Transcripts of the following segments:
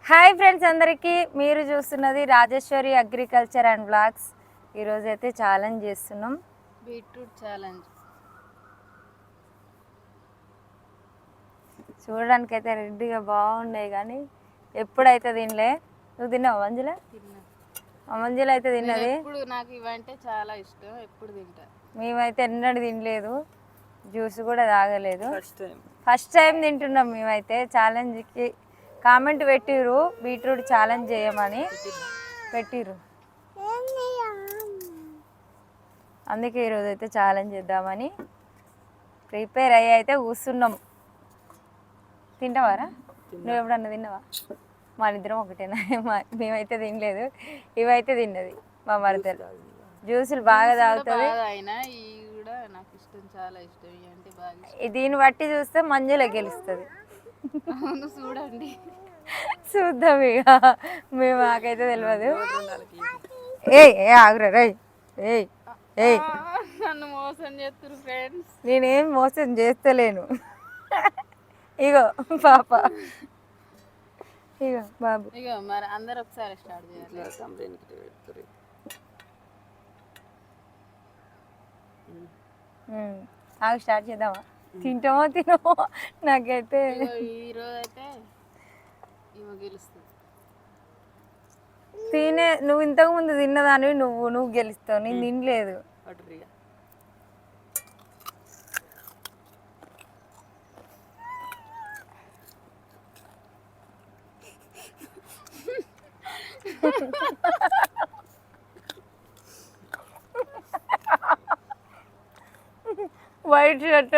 Hi friends అందరికీ, మీరు చూస్తున్నది రాజేశ్వరి అగ్రికల్చర్ అండ్ బ్లాగ్స్. ఈరోజు అయితే ఛాలెంజ్ చేస్తున్నాం, బీట్రూట్ ఛాలెంజ్. చూడడానికి అయితే రెడ్డిగా బాగున్నాయి కానీ ఎప్పుడైతే తినలే. నువ్వు తిన్నావా మంజుల? మంజుల అయితే తిన్నది. ఇప్పుడు నాకు ఇవంటే చాలా ఇష్టం, ఎప్పుడు తింటా. మేమైతే ఎన్నడూ తినలేదు, జ్యూస్ కూడా తాగలేదు. ఫస్ట్ టైం తింటున్నాం మేమైతే. ఛాలెంజ్కి కామెంట్ పెట్టిర్రు బీట్రూట్ ఛాలెంజ్ చేయమని పెట్టిర్రు, అందుకే ఈరోజు అయితే ఛాలెంజ్ చేద్దామని ప్రిపేర్ అయ్యి అయితే కూర్చున్నాం. తింటావారా? నువ్వు ఎప్పుడన్నా తిన్నావా? మా ఇద్దరం ఒకటేనా? మేమైతే తినలేదు, ఇవైతే తిన్నది మా మరదలు. జ్యూసులు బాగా తాగుతుంది. దీన్ని బట్టి చూస్తే మంజుల గెలుస్తుంది. చూడండి, చూద్దాం ఇక. మేము మాకైతే తెలియదు. ఆగురా రై. నన్ను మోసం చేస్తారు ఫ్రెండ్స్. నేనేం మోసం చేస్తలేను. ఇగో పాప, ఇగో బాబు. ఇగో మరి అందరు ఒకసారి స్టార్ట్ చేయాలి. ఆగు, స్టార్ట్ చేద్దామా? తింటామో తినమో నాకైతే. ఈరోజు అయితే ఈమె గెలుస్తుంది. నువ్వు ఇంతకు ముందు తిన్నదానివి, నువ్వు గెలుస్తావు. నేను తినలేదు. White shirt.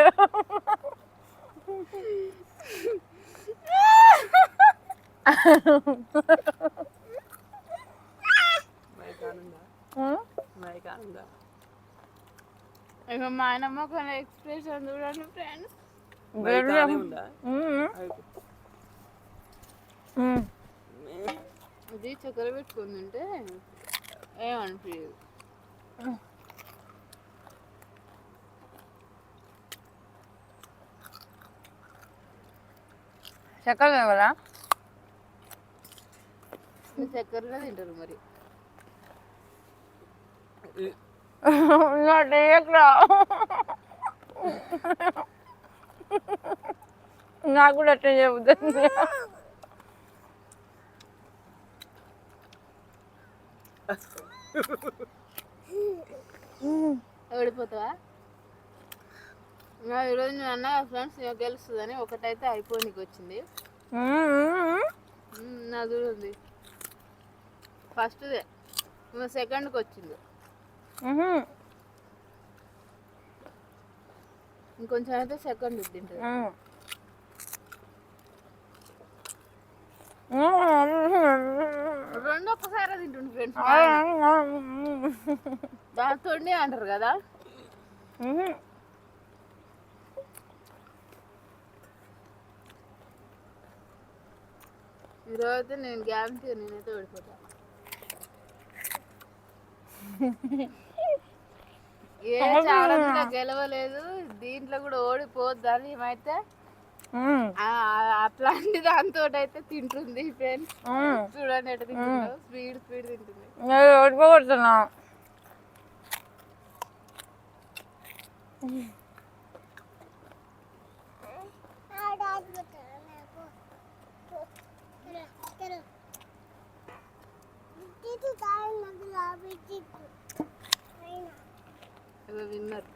ఇక మా ఆయనమ్మ కొన్ని ఎక్స్ప్రెషన్ చూడండి ఫ్రెండ్స్. ఇది చక్కెర పెట్టుకుని తింటే ఏమనిపించదు. చక్కెర కదా, చక్కెరగా తింటారు మరి. నాకు కూడా అట్లా చెబుతుంది. ఓడిపోతావా? ఈరోజు నేను అన్నా ఫ్రెండ్స్ గెలుస్తుందని. ఒకటైతే అయిపోయినకి వచ్చింది. నా చూడండి, ఫస్ట్దే సెకండ్కి వచ్చింది. ఇంకొంచెం అయితే సెకండ్ తింటుంది. రెండు ఒక్కసారి తింటుంది ఫ్రెండ్స్. దాంతో అంటారు కదా. ఈరోజైతే నేను గ్యారంటీ నేనైతే ఓడిపోతా. ఏ ఛాలెంజ్ గెలవలేదు, దీంట్లో కూడా ఓడిపోద్దని ఏమైతే అట్లాంటి దాంతో అయితే తింటుంది ఫ్రెండ్స్. చూడండి ఎట్లా తింటుందో, స్పీడ్ తింటుంది. ఓడిపోతున్నా. విన్నర్.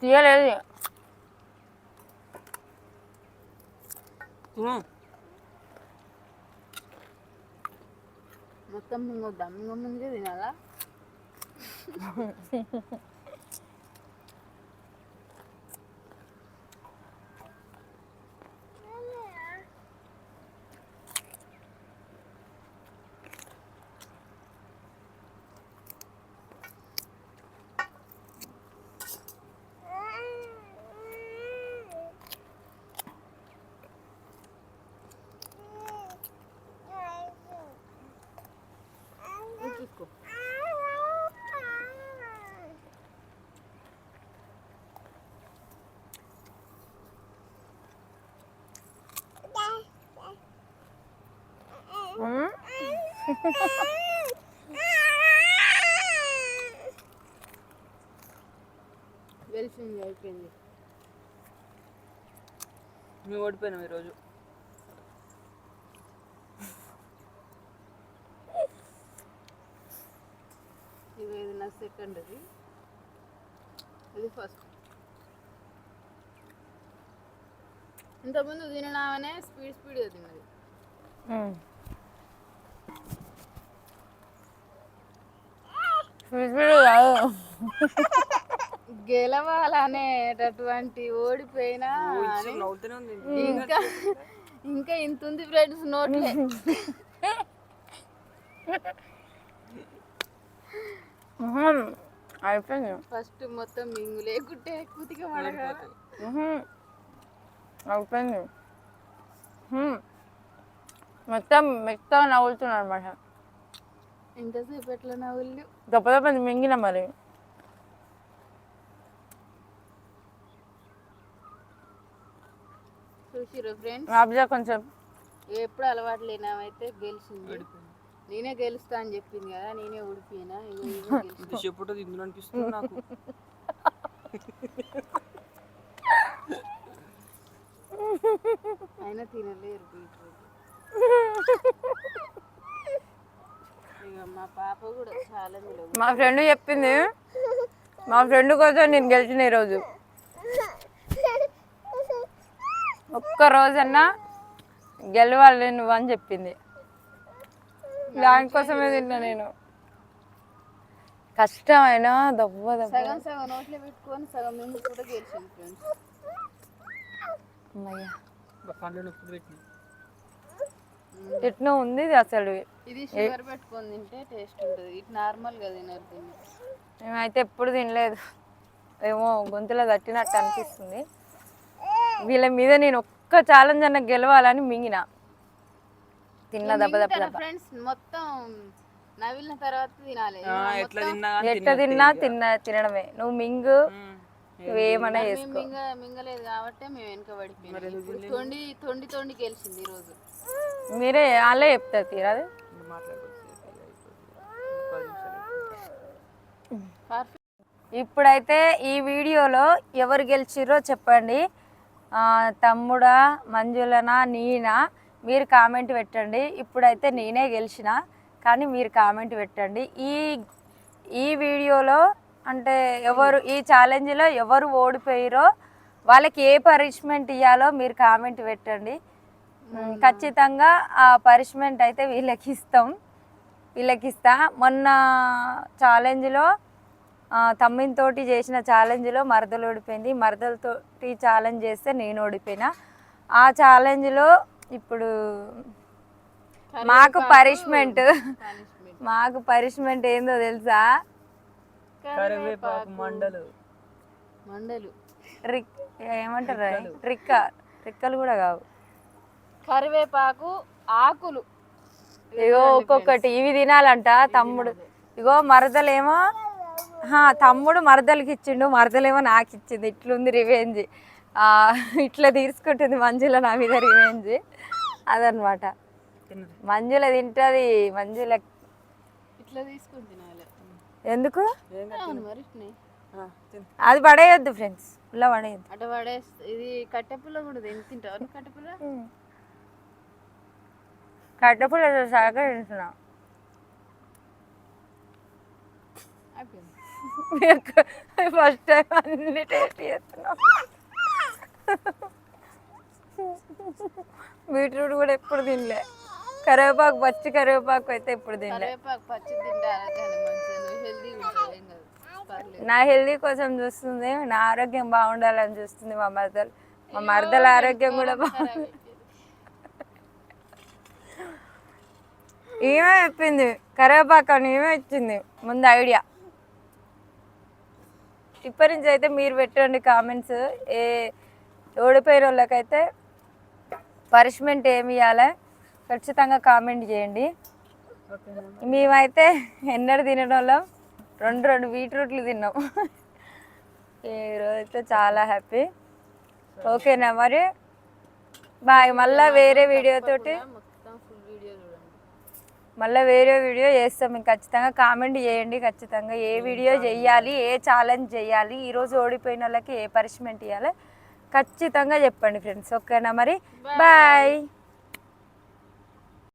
తీయలేదు. మొత్తం మింగొద్దా? ముందే తినాలా? గెలిచింది అయిపోయింది. మేము ఓడిపోయినాం ఈరోజు. ఇది నా సెకండ్, ఇది ఫస్ట్. ఇంతకుముందు తినడామనే స్పీడ్గా తిన్నది. గెలవాలనేటటువంటి ఓడిపోయినా ఇంకా ఇంకా ఇంత ఉంది ఫ్రెండ్స్ నోట్లే. అయిపోయింది. ఫస్ట్ మొత్తం మింగు లేకుంటే కుతిగా పడగా అయిపోయింది. మొత్తం మెత్తగా నవ్వులుతున్నాను అనమాట. ఎంతసేపు ఎట్లా నవ్వులు దెబ్బ మింగిన మరి. చూసిరు ఫ్రెండ్స్, అబ్జా కొంచెం ఎప్పుడు అలవాటు లేనామైతే గెలిచింది. నేనే గెలుస్తా అని చెప్పింది కదా, నేనే ఓడిపోయినా. చెప్పుడు ఇందులో అనిపిస్తుంది నాకు. అయినా తినలేరు బీట్రూట్. ఇక మా పాప కూడా చాలా మా ఫ్రెండ్ చెప్పింది, మా ఫ్రెండ్ కోసం నేను గెలిచిన ఈరోజు. ఒక్క రోజన్నా గెలవాలి నువ్వు అని చెప్పింది. దానికోసమే తిన్నా నేను. కష్టమైనా దెబ్బ సగం సగం నోట్లో పెట్టుకొని సగం ముందు కూడా గెలిచింది ఫ్రెండ్స్. ఎట్నో ఉంది అసలు. ఇది షుగర్ పెట్టుకొని తింటే టేస్ట్ ఉంటుంది, ఇది నార్మల్గా తినరు. మేమైతే ఎప్పుడు తినలేదు, ఏమో గొంతులో తట్టినట్టు అనిపిస్తుంది. వీళ్ళ మీద నేను ఒక్క ఛాలెంజ్ అన్న గెలవాలని మింగిన తిన్న దెబ్బ ఫ్రెండ్స్. మొత్తం నవిలిన తర్వాత తినాలి. ఎట్లా తిన్నా తినడమే. నువ్వు మింగు, నువ్వేమన్నా చేసుకో. మింగలేదు కాబట్టి మేము వెనుక పడిపోయింది. తొండి తొండి తొండి గెలిచింది ఈరోజు. మీరే వాళ్ళే చెప్తారు తీరాదు. ఇప్పుడైతే ఈ వీడియోలో ఎవరు గెలిచిర్రో చెప్పండి. తమ్ముడా, మంజులనా, నేనా? మీరు కామెంట్ పెట్టండి. ఇప్పుడైతే నేనే గెలిచిన, కానీ మీరు కామెంట్ పెట్టండి. ఈ వీడియోలో అంటే ఎవరు ఈ ఛాలెంజ్లో ఎవరు ఓడిపోయారో వాళ్ళకి ఏ పనిష్మెంట్ ఇవ్వాలో మీరు కామెంట్ పెట్టండి. ఖచ్చితంగా ఆ పనిష్మెంట్ అయితే వీళ్ళకి ఇస్తా. మొన్న ఛాలెంజ్లో తమ్మినితోటి చేసిన ఛాలెంజ్లో మరదలు ఓడిపోయింది. మరదలతోటి ఛాలెంజ్ చేస్తే నేను ఓడిపోయినా. ఆ ఛాలెంజ్లో ఇప్పుడు మాకు పనిష్మెంట్ ఏందో తెలుసా? మండలు ఏమంటారు, రిక్కలు కూడా కావు, కరివేపాకు ఆకులు. ఇగో ఒక్కొక్కటి ఇవి తినాలంట తమ్ముడు. ఇగో మరదలేమో తమ్ముడు మరదలకి ఇచ్చిండు, మరదలేమో నాకు ఇచ్చింది. ఇట్లుంది రివెంజ్. ఇట్లా తీసుకుంటుంది మంజుల నా మీద రివెంజ్. అదనమాట. మంజుల తింటుంది. మంజుల ఇట్లా తీసుకుని తినాలి. ఎందుకు? మరి అది పడేయొద్దు ఫ్రెండ్స్, ఇలా పడేయద్దు. అట్లా పడేస్తే ఇది కట్టెపుల్ల కూడా తింటావు. కట్టెపుల్ల సాగా తింటున్నా. ఫస్ట్ టైం అన్ని టేస్ట్ చేస్తున్నాం. బీట్రూట్ కూడా ఎప్పుడు తినలే. కరివేపాకు పచ్చి కరివేపాకు అయితే ఎప్పుడు తినలే. నా హెల్దీ కోసం చూస్తుంది, నా ఆరోగ్యం బాగుండాలని చూస్తుంది మా మరదల ఆరోగ్యం కూడా బాగుంది. ఏమో చెప్పింది కరివేపాకు అని, ఏమో ఇచ్చింది ముందు ఐడియా. ఇప్పటి నుంచి అయితే మీరు పెట్టండి కామెంట్స్. ఓడిపోయిన వాళ్ళకైతే పనిష్మెంట్ ఏమి ఇవ్వాలి ఖచ్చితంగా కామెంట్ చేయండి. మేమైతే ఎన్నడూ తినడం వాళ్ళం, రెండు బీట్రూట్లు తిన్నాం. ఈరోజైతే చాలా హ్యాపీ. ఓకేనా మరి, బాయ్. మళ్ళీ వేరే వీడియోతోటి మళ్ళీ వేరే వీడియో చేస్తాం. మీకు ఖచ్చితంగా కామెంట్ చేయండి. ఖచ్చితంగా ఏ వీడియో చెయ్యాలి, ఏ ఛాలెంజ్ చేయాలి, ఈరోజు ఓడిపోయిన వాళ్ళకి ఏ పనిష్మెంట్ ఇవ్వాలి ఖచ్చితంగా చెప్పండి ఫ్రెండ్స్. ఓకేనా మరి, బాయ్.